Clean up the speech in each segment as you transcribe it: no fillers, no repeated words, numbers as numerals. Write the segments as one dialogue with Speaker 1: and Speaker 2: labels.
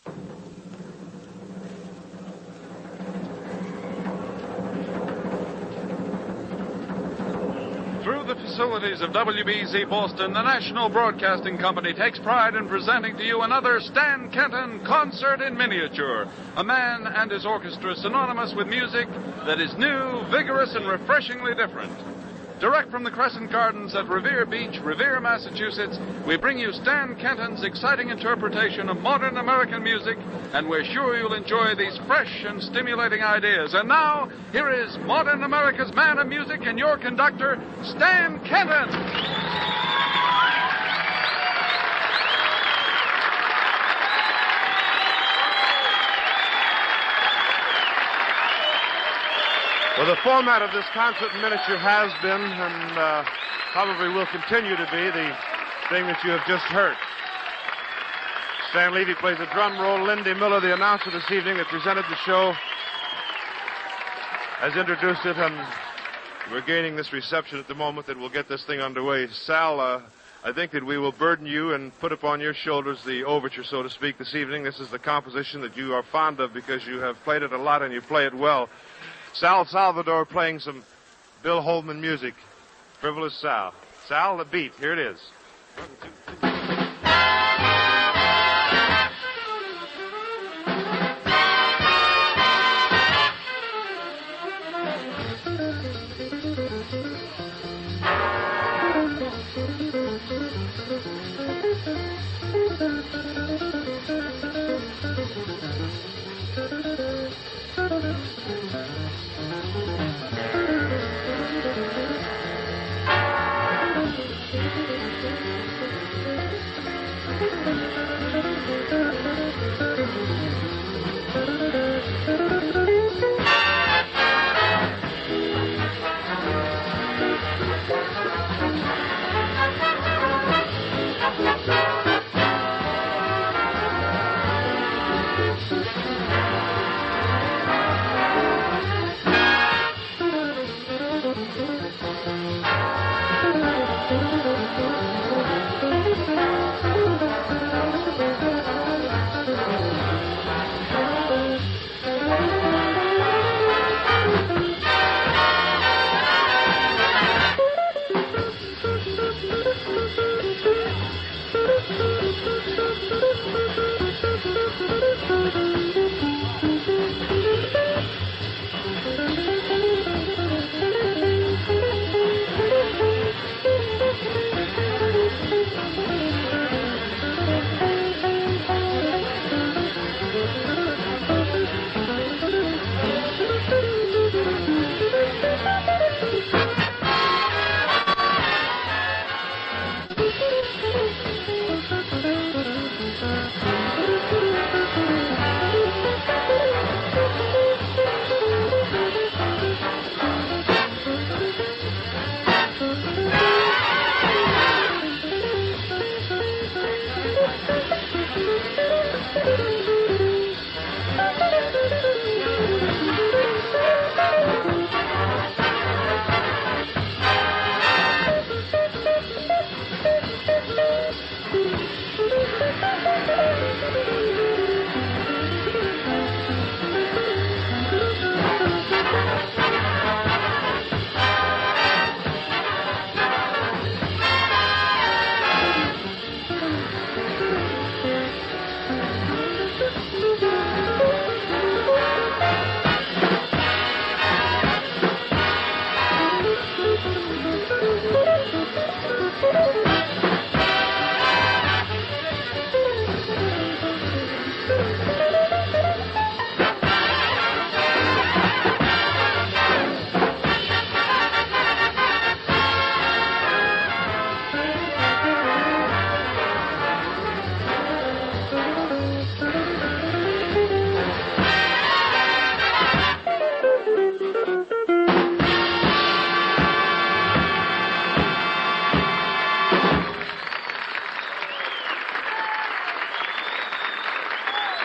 Speaker 1: Through the facilities of WBZ Boston, the National Broadcasting Company takes pride in presenting to you another Stan Kenton concert in miniature. A man and his orchestra synonymous with music that is new, vigorous, and refreshingly different. Direct from the Crescent Gardens at Revere Beach, Revere, Massachusetts, we bring you Stan Kenton's exciting interpretation of modern American music, and we're sure you'll enjoy these fresh and stimulating ideas. And now, here is modern America's man of music and your conductor, Stan Kenton.
Speaker 2: Well, the format of this concert in miniature has been, and probably will continue to be, the thing that you have just heard. Stan Levy plays the drum roll. Lindy Miller, the announcer this evening that presented the show, has introduced it, and we're gaining this reception at the moment that will get this thing underway. Sal, I think that we will burden you and put upon your shoulders the overture, so to speak, this evening. This is the composition that you are fond of because you have played it a lot and you play it well. Sal Salvador playing some Bill Holman music. Frivolous Sal. Sal, the beat. Here it is. 1, 2, 3.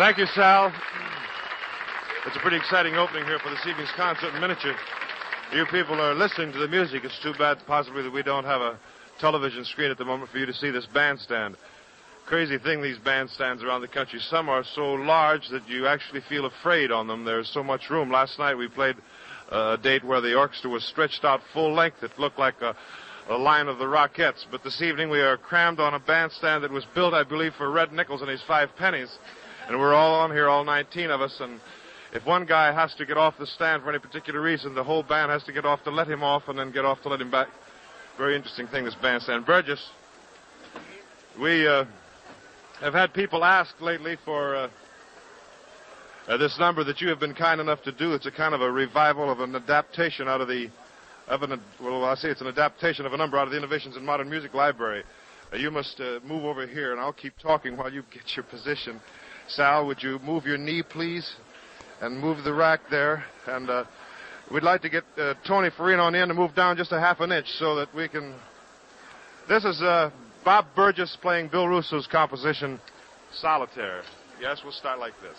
Speaker 2: Thank you, Sal. It's a pretty exciting opening here for this evening's concert in miniature. You people are listening to the music. It's too bad possibly that we don't have a television screen at the moment for you to see this bandstand. crazy thing, these bandstands around the country. Some are so large that you actually feel afraid on them. There's so much room. Last night we played a date where the orchestra was stretched out full length. It looked like a line of the Rockettes. But this evening we are crammed on a bandstand that was built, I believe, for Red Nichols and his 5 pennies. And we're all on here, all 19 of us. And if one guy has to get off the stand for any particular reason, the whole band has to get off to let him off and then get off to let him back. Very interesting thing, this bandstand. Burgess, we have had people ask lately for this number that you have been kind enough to do. It's a kind of a revival of an adaptation out of the, it's an adaptation of a number out of the Innovations in Modern Music Library. You must move over here, and I'll keep talking while you get your position. Sal, would you move your knee, please, and move the rack there? And we'd like to get Tony Farina on the end to move down just a half an inch so that we can... This is Bob Burgess playing Bill Russo's composition, Solitaire. Yes, we'll start like this.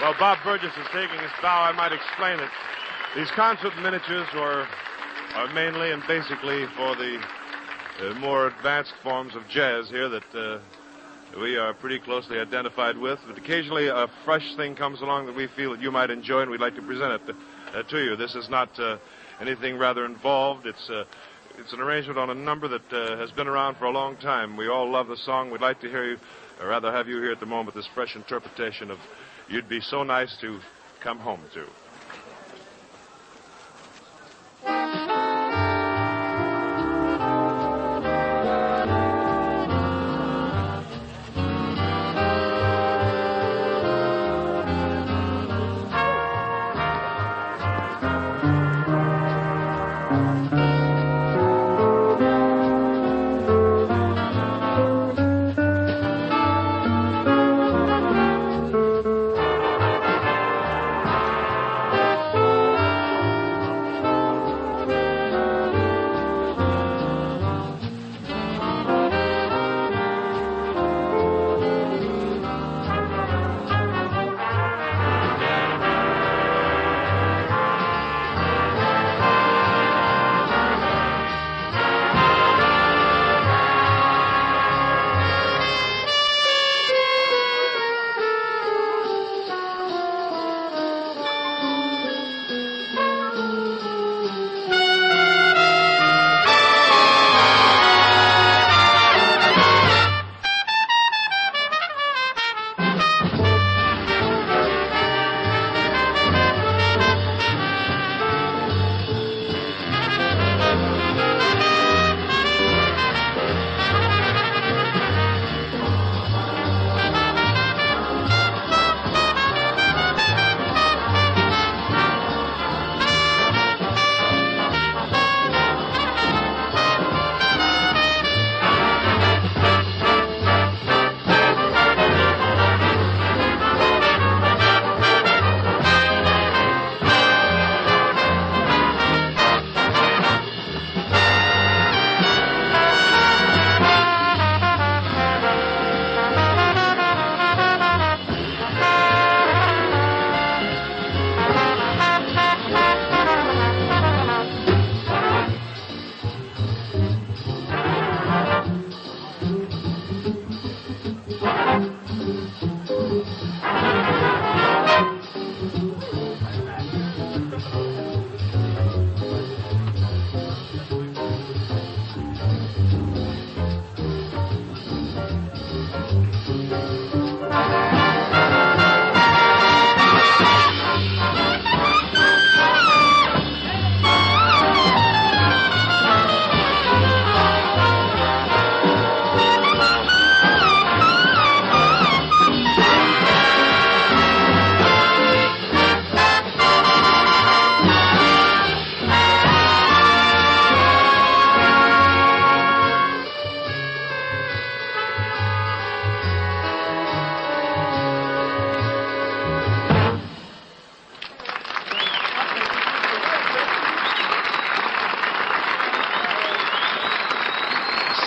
Speaker 2: While Bob Burgess is taking his bow, I might explain that these concert miniatures are mainly and basically for the more advanced forms of jazz here that we are pretty closely identified with. But occasionally a fresh thing comes along that we feel that you might enjoy, and we'd like to present it to you. This is not anything rather involved. It's an arrangement on a number that has been around for a long time. We all love the song. We'd like to hear you, or rather have you here at the moment, this fresh interpretation of You'd Be So Nice to Come Home To.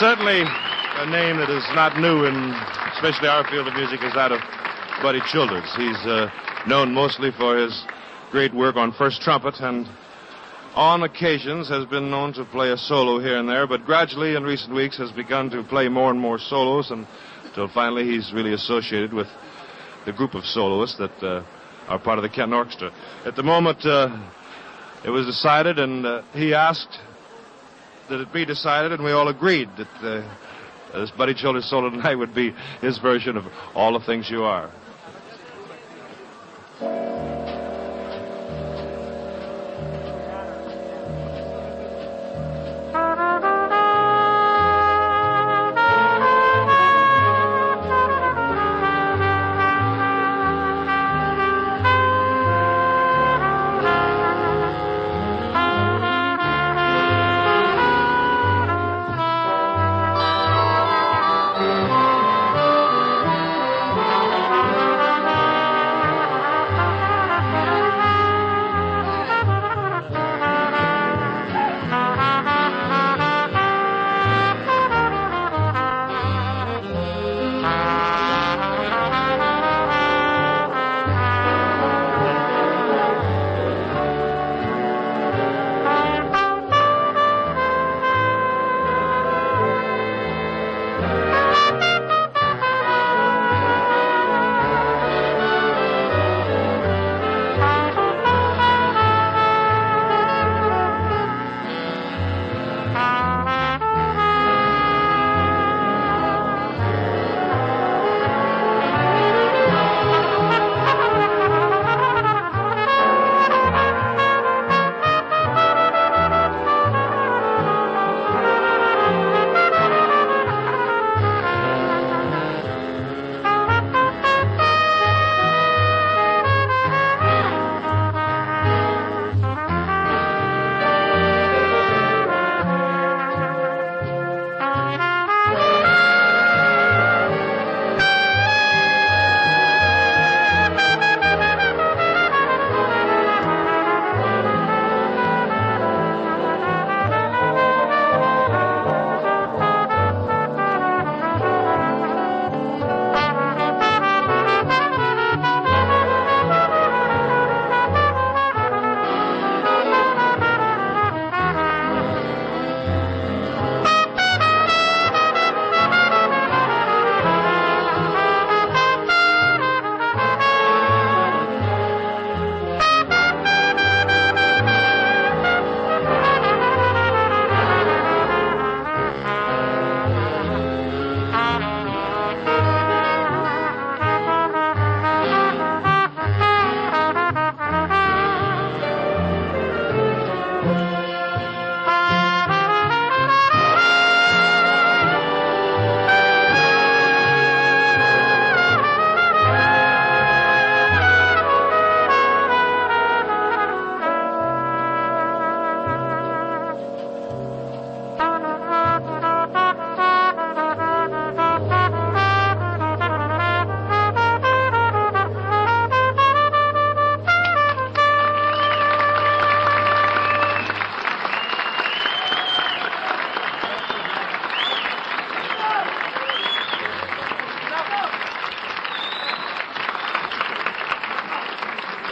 Speaker 2: Certainly a name that is not new in especially our field of music is that of Buddy Childers. He's known mostly for his great work on first trumpet and on occasions has been known to play a solo here and there, but gradually in recent weeks has begun to play more and more solos until finally he's really associated with the group of soloists that are part of the Kenton Orchestra. At the moment, it was decided, and he asked that it be decided, and we all agreed that this Buddy Childers solo tonight would be his version of All the Things You Are.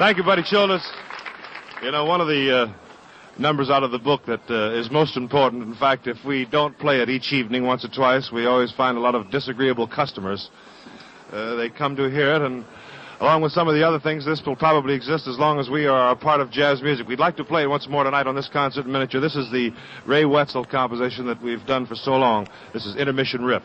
Speaker 2: Thank you, Buddy Childers. You know, one of the numbers out of the book that is most important, in fact, if we don't play it each evening once or twice, we always find a lot of disagreeable customers. They come to hear it, and along with some of the other things, this will probably exist as long as we are a part of jazz music. We'd like to play it once more tonight on this concert in miniature. This is the Ray Wetzel composition that we've done for so long. This is Intermission Riff.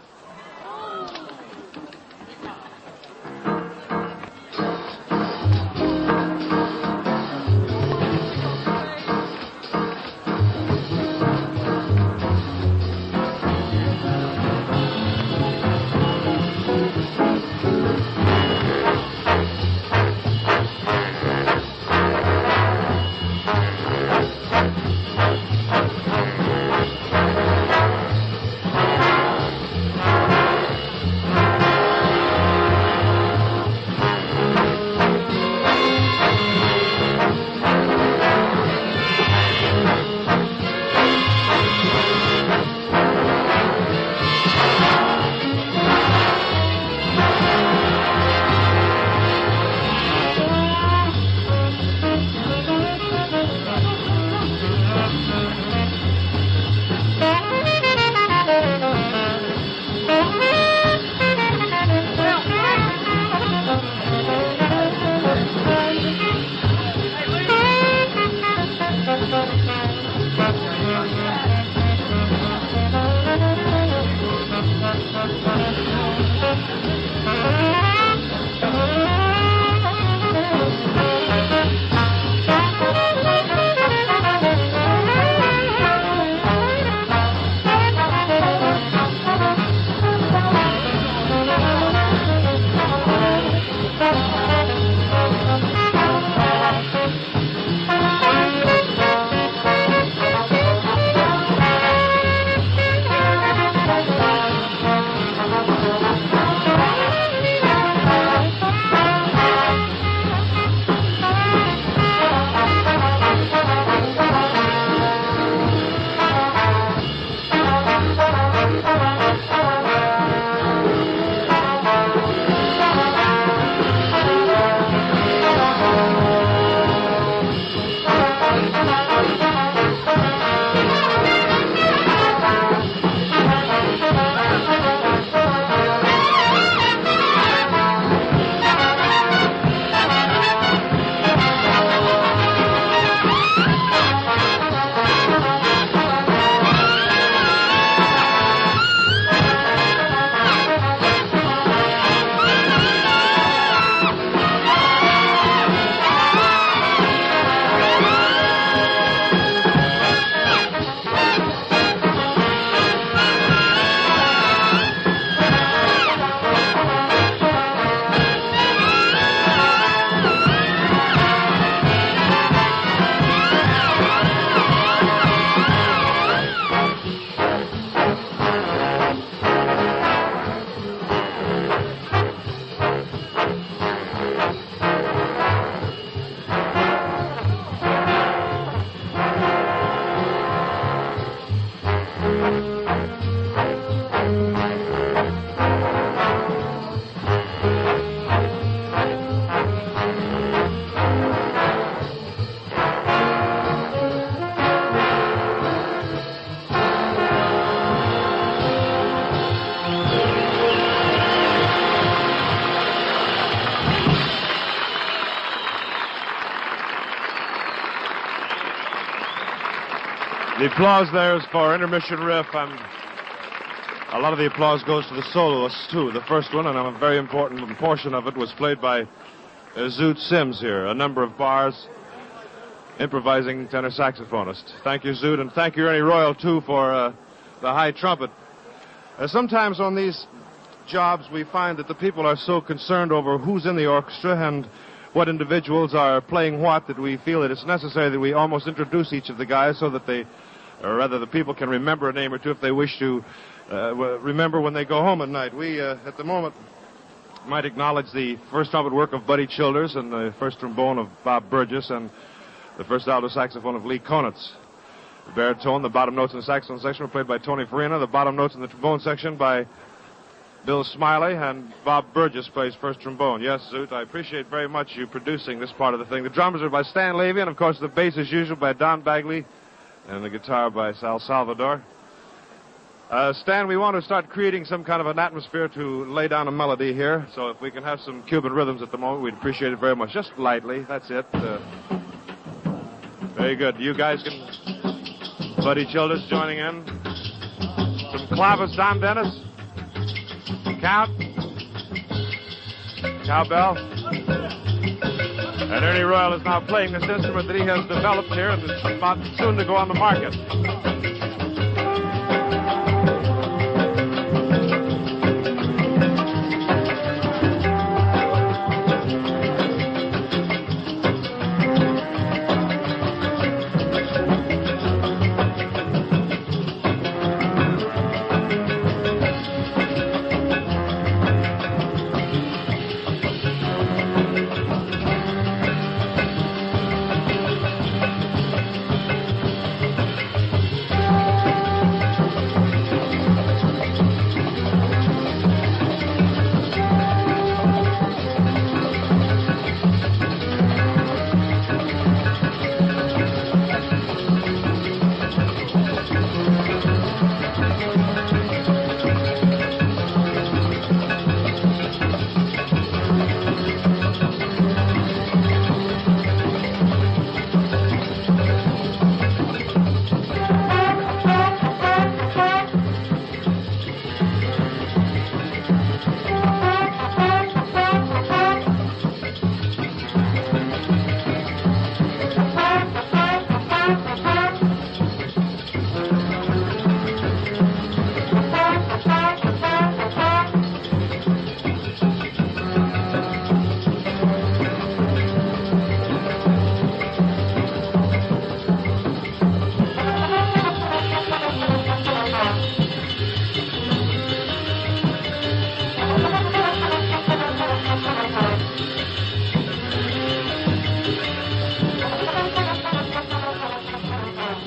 Speaker 2: The applause there is for Intermission Riff. A lot of the applause goes to the soloists, too. The first one, and a very important portion of it, was played by Zoot Sims here, a number of bars, improvising tenor saxophonist. Thank you, Zoot, and thank you, Ernie Royal, too, for the high trumpet. Sometimes on these jobs, we find that the people are so concerned over who's in the orchestra and what individuals are playing what that we feel that it's necessary that we almost introduce each of the guys so that the people can remember a name or two if they wish to remember when they go home at night. We, at the moment, might acknowledge the first trumpet work of Buddy Childers and the first trombone of Bob Burgess and the first alto saxophone of Lee Konitz. The baritone, the bottom notes in the saxophone section were played by Tony Farina, the bottom notes in the trombone section by Bill Smiley, and Bob Burgess plays first trombone. Yes, Zoot, I appreciate very much you producing this part of the thing. The drums are by Stan Levy, and of course the bass as usual by Don Bagley, and the guitar by Sal Salvador. Stan, we want to start creating some kind of an atmosphere to lay down a melody here, so if we can have some Cuban rhythms at the moment, we'd appreciate it very much. Just lightly, that's it. Very good. You guys can... Buddy Childers joining in. Some clavas, Don Dennis. Count. Cowbell. And Ernie Royal is now playing this instrument that he has developed here and is about soon to go on the market.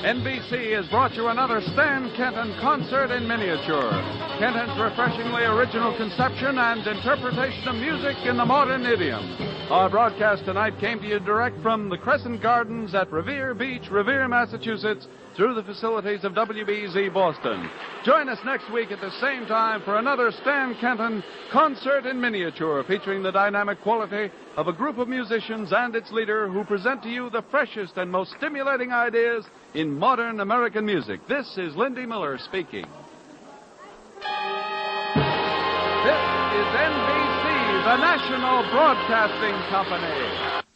Speaker 1: NBC has brought you another Stan Kenton concert in miniature. Kenton's refreshingly original conception and interpretation of music in the modern idiom. Our broadcast tonight came to you direct from the Crescent Gardens at Revere Beach, Revere, Massachusetts, through the facilities of WBZ Boston. Join us next week at the same time for another Stan Kenton concert in miniature, featuring the dynamic quality of a group of musicians and its leader who present to you the freshest and most stimulating ideas in modern American music. This is Lindy Miller speaking. This is NBC, the National Broadcasting Company.